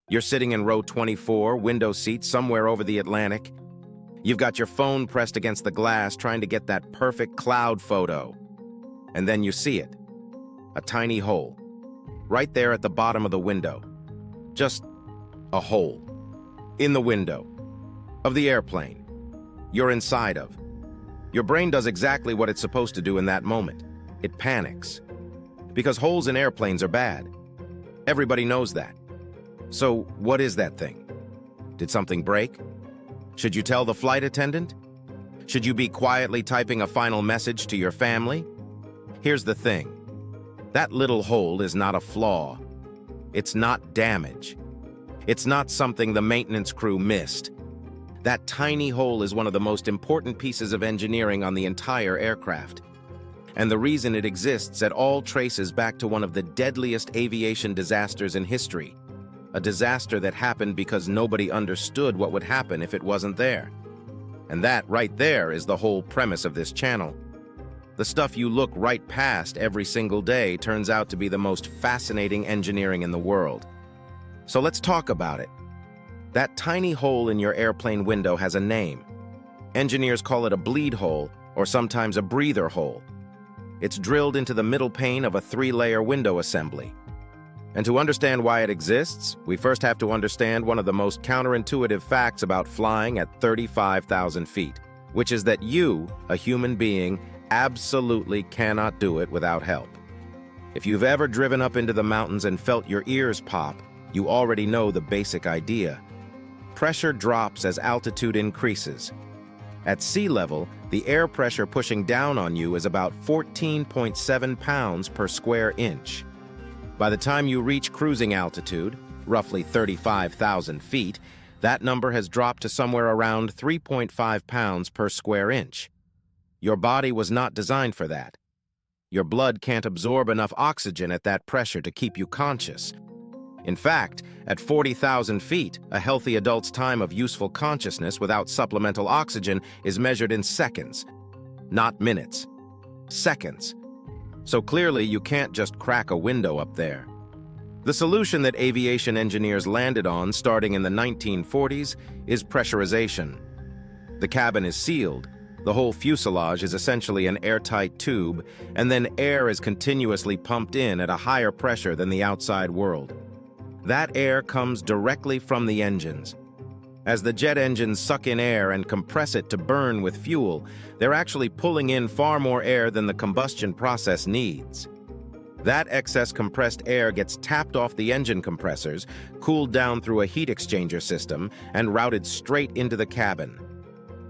You're sitting in row 24, window seat, somewhere over the Atlantic. You've got your phone pressed against the glass trying to get that perfect cloud photo. And then you see it. A tiny hole. Right there at the bottom of the window. Just a hole. In the window. Of the airplane. You're inside of. Your brain does exactly what it's supposed to do in that moment. It panics. Because holes in airplanes are bad. Everybody knows that. So, what is that thing? Did something break? Should you tell the flight attendant? Should you be quietly typing a final message to your family? Here's the thing. That little hole is not a flaw. It's not damage. It's not something the maintenance crew missed. That tiny hole is one of the most important pieces of engineering on the entire aircraft. And the reason it exists at all traces back to one of the deadliest aviation disasters in history. A disaster that happened because nobody understood what would happen if it wasn't there. And that right there is the whole premise of this channel. The stuff you look right past every single day turns out to be the most fascinating engineering in the world. So let's talk about it. That tiny hole in your airplane window has a name. Engineers call it a bleed hole, or sometimes a breather hole. It's drilled into the middle pane of a 3-layer window assembly. And to understand why it exists, we first have to understand one of the most counterintuitive facts about flying at 35,000 feet, which is that you, a human being, absolutely cannot do it without help. If you've ever driven up into the mountains and felt your ears pop, you already know the basic idea. Pressure drops as altitude increases. At sea level, the air pressure pushing down on you is about 14.7 pounds per square inch. By the time you reach cruising altitude, roughly 35,000 feet, that number has dropped to somewhere around 3.5 pounds per square inch. Your body was not designed for that. Your blood can't absorb enough oxygen at that pressure to keep you conscious. In fact, at 40,000 feet, a healthy adult's time of useful consciousness without supplemental oxygen is measured in seconds, not minutes. Seconds. So clearly, you can't just crack a window up there. The solution that aviation engineers landed on starting in the 1940s is pressurization. The cabin is sealed, the whole fuselage is essentially an airtight tube, and then air is continuously pumped in at a higher pressure than the outside world. That air comes directly from the engines. As the jet engines suck in air and compress it to burn with fuel, they're actually pulling in far more air than the combustion process needs. That excess compressed air gets tapped off the engine compressors, cooled down through a heat exchanger system, and routed straight into the cabin.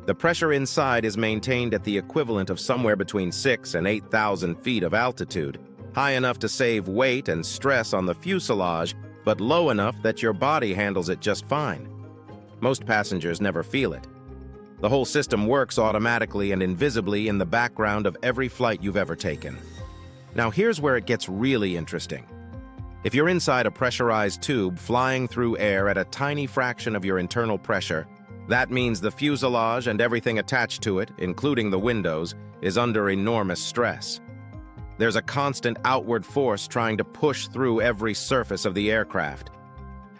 The pressure inside is maintained at the equivalent of somewhere between 6,000 and 8,000 feet of altitude, high enough to save weight and stress on the fuselage, but low enough that your body handles it just fine. Most passengers never feel it. The whole system works automatically and invisibly in the background of every flight you've ever taken. Now here's where it gets really interesting. If you're inside a pressurized tube flying through air at a tiny fraction of your internal pressure, that means the fuselage and everything attached to it, including the windows, is under enormous stress. There's a constant outward force trying to push through every surface of the aircraft.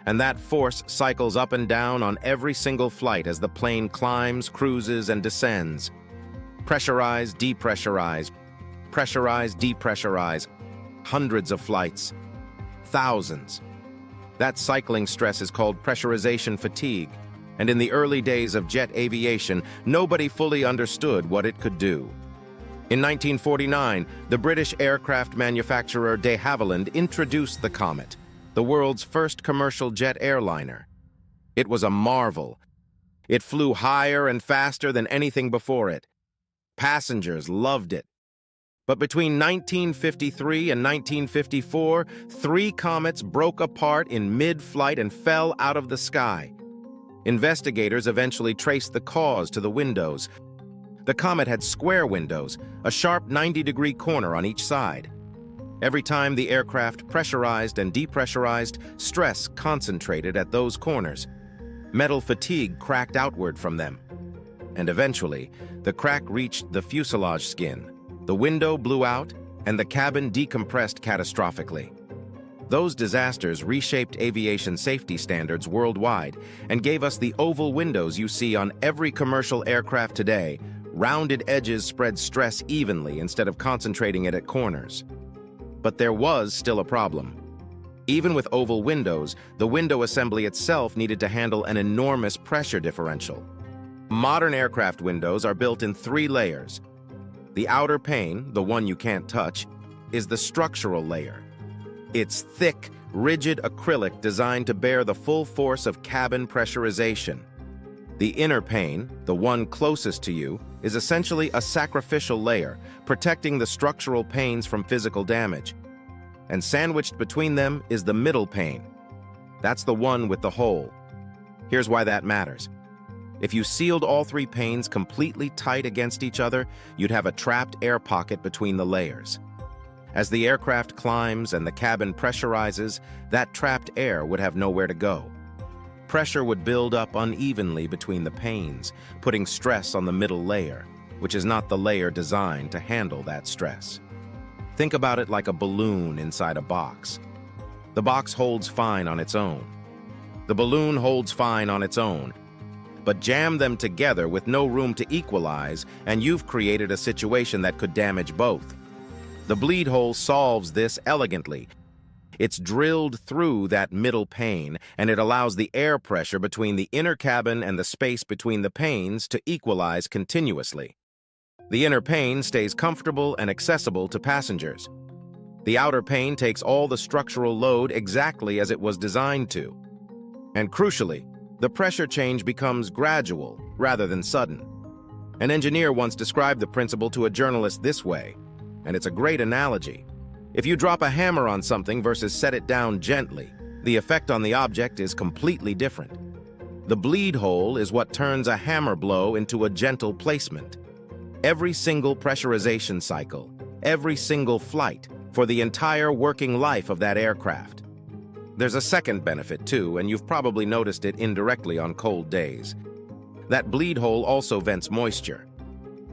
And that force cycles up and down on every single flight as the plane climbs, cruises, and descends. Pressurize, depressurize, pressurize, depressurize. Hundreds of flights. Thousands. That cycling stress is called pressurization fatigue, and in the early days of jet aviation, nobody fully understood what it could do. In 1949, the British aircraft manufacturer de Havilland introduced the Comet, the world's first commercial jet airliner. It was a marvel. It flew higher and faster than anything before it. Passengers loved it. But between 1953 and 1954, 3 comets broke apart in mid-flight and fell out of the sky. Investigators eventually traced the cause to the windows. The Comet had square windows, a sharp 90-degree corner on each side. Every time the aircraft pressurized and depressurized, stress concentrated at those corners. Metal fatigue cracked outward from them. And eventually, the crack reached the fuselage skin. The window blew out, and the cabin decompressed catastrophically. Those disasters reshaped aviation safety standards worldwide and gave us the oval windows you see on every commercial aircraft today. Rounded edges spread stress evenly instead of concentrating it at corners. But there was still a problem. Even with oval windows, the window assembly itself needed to handle an enormous pressure differential. Modern aircraft windows are built in 3 layers. The outer pane, the one you can't touch, is the structural layer. It's thick, rigid acrylic designed to bear the full force of cabin pressurization. The inner pane, the one closest to you, is essentially a sacrificial layer, protecting the structural panes from physical damage. And sandwiched between them is the middle pane. That's the one with the hole. Here's why that matters. If you sealed all 3 panes completely tight against each other, you'd have a trapped air pocket between the layers. As the aircraft climbs and the cabin pressurizes, that trapped air would have nowhere to go. Pressure would build up unevenly between the panes, putting stress on the middle layer, which is not the layer designed to handle that stress. Think about it like a balloon inside a box. The box holds fine on its own. The balloon holds fine on its own. But jam them together with no room to equalize, and you've created a situation that could damage both. The bleed hole solves this elegantly. It's drilled through that middle pane, and it allows the air pressure between the inner cabin and the space between the panes to equalize continuously. The inner pane stays comfortable and accessible to passengers. The outer pane takes all the structural load exactly as it was designed to. And crucially, the pressure change becomes gradual rather than sudden. An engineer once described the principle to a journalist this way, and it's a great analogy. If you drop a hammer on something versus set it down gently, the effect on the object is completely different. The bleed hole is what turns a hammer blow into a gentle placement. Every single pressurization cycle, every single flight, for the entire working life of that aircraft. There's a second benefit too, and you've probably noticed it indirectly on cold days. That bleed hole also vents moisture.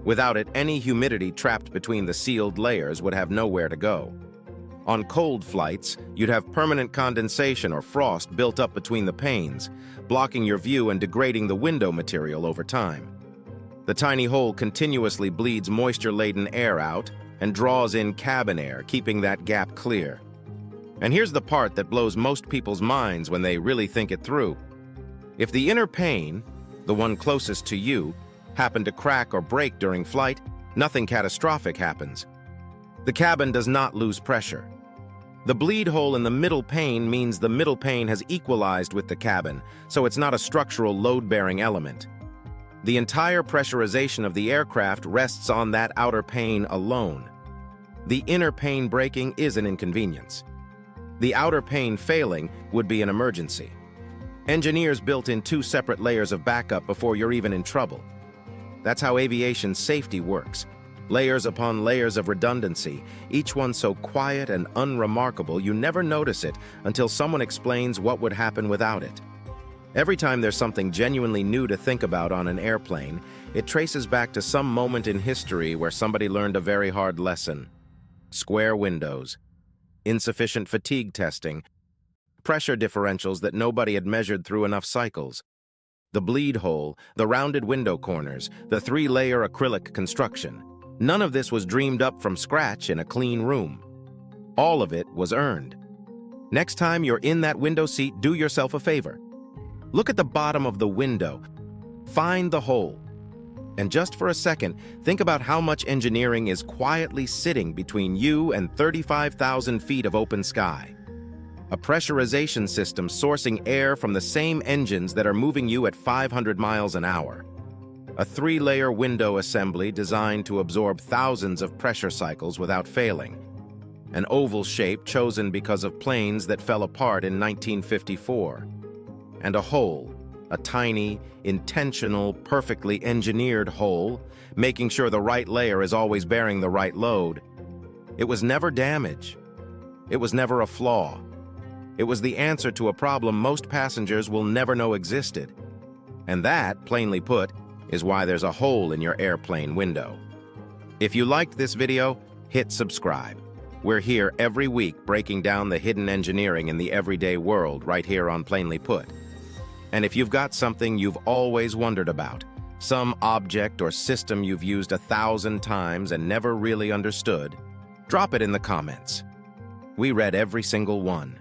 Without it, any humidity trapped between the sealed layers would have nowhere to go. On cold flights, you'd have permanent condensation or frost built up between the panes, blocking your view and degrading the window material over time. The tiny hole continuously bleeds moisture-laden air out and draws in cabin air, keeping that gap clear. And here's the part that blows most people's minds when they really think it through. If the inner pane, the one closest to you, happened to crack or break during flight, nothing catastrophic happens. The cabin does not lose pressure. The bleed hole in the middle pane means the middle pane has equalized with the cabin, so it's not a structural load-bearing element. The entire pressurization of the aircraft rests on that outer pane alone. The inner pane breaking is an inconvenience. The outer pane failing would be an emergency. Engineers built in 2 separate layers of backup before you're even in trouble. That's how aviation safety works. Layers upon layers of redundancy, each one so quiet and unremarkable you never notice it until someone explains what would happen without it. Every time there's something genuinely new to think about on an airplane, it traces back to some moment in history where somebody learned a very hard lesson. Square windows, insufficient fatigue testing, pressure differentials that nobody had measured through enough cycles. The bleed hole, the rounded window corners, the 3-layer acrylic construction. None of this was dreamed up from scratch in a clean room. All of it was earned. Next time you're in that window seat, do yourself a favor. Look at the bottom of the window. Find the hole. And just for a second, think about how much engineering is quietly sitting between you and 35,000 feet of open sky. A pressurization system sourcing air from the same engines that are moving you at 500 miles an hour. A 3-layer window assembly designed to absorb thousands of pressure cycles without failing. An oval shape chosen because of planes that fell apart in 1954. And a hole, a tiny, intentional, perfectly engineered hole, making sure the right layer is always bearing the right load. It was never damage. It was never a flaw. It was the answer to a problem most passengers will never know existed. And that, plainly put, is why there's a hole in your airplane window. If you liked this video, hit subscribe. We're here every week breaking down the hidden engineering in the everyday world right here on Plainly Put. And if you've got something you've always wondered about, some object or system you've used 1,000 times and never really understood, drop it in the comments. We read every single one.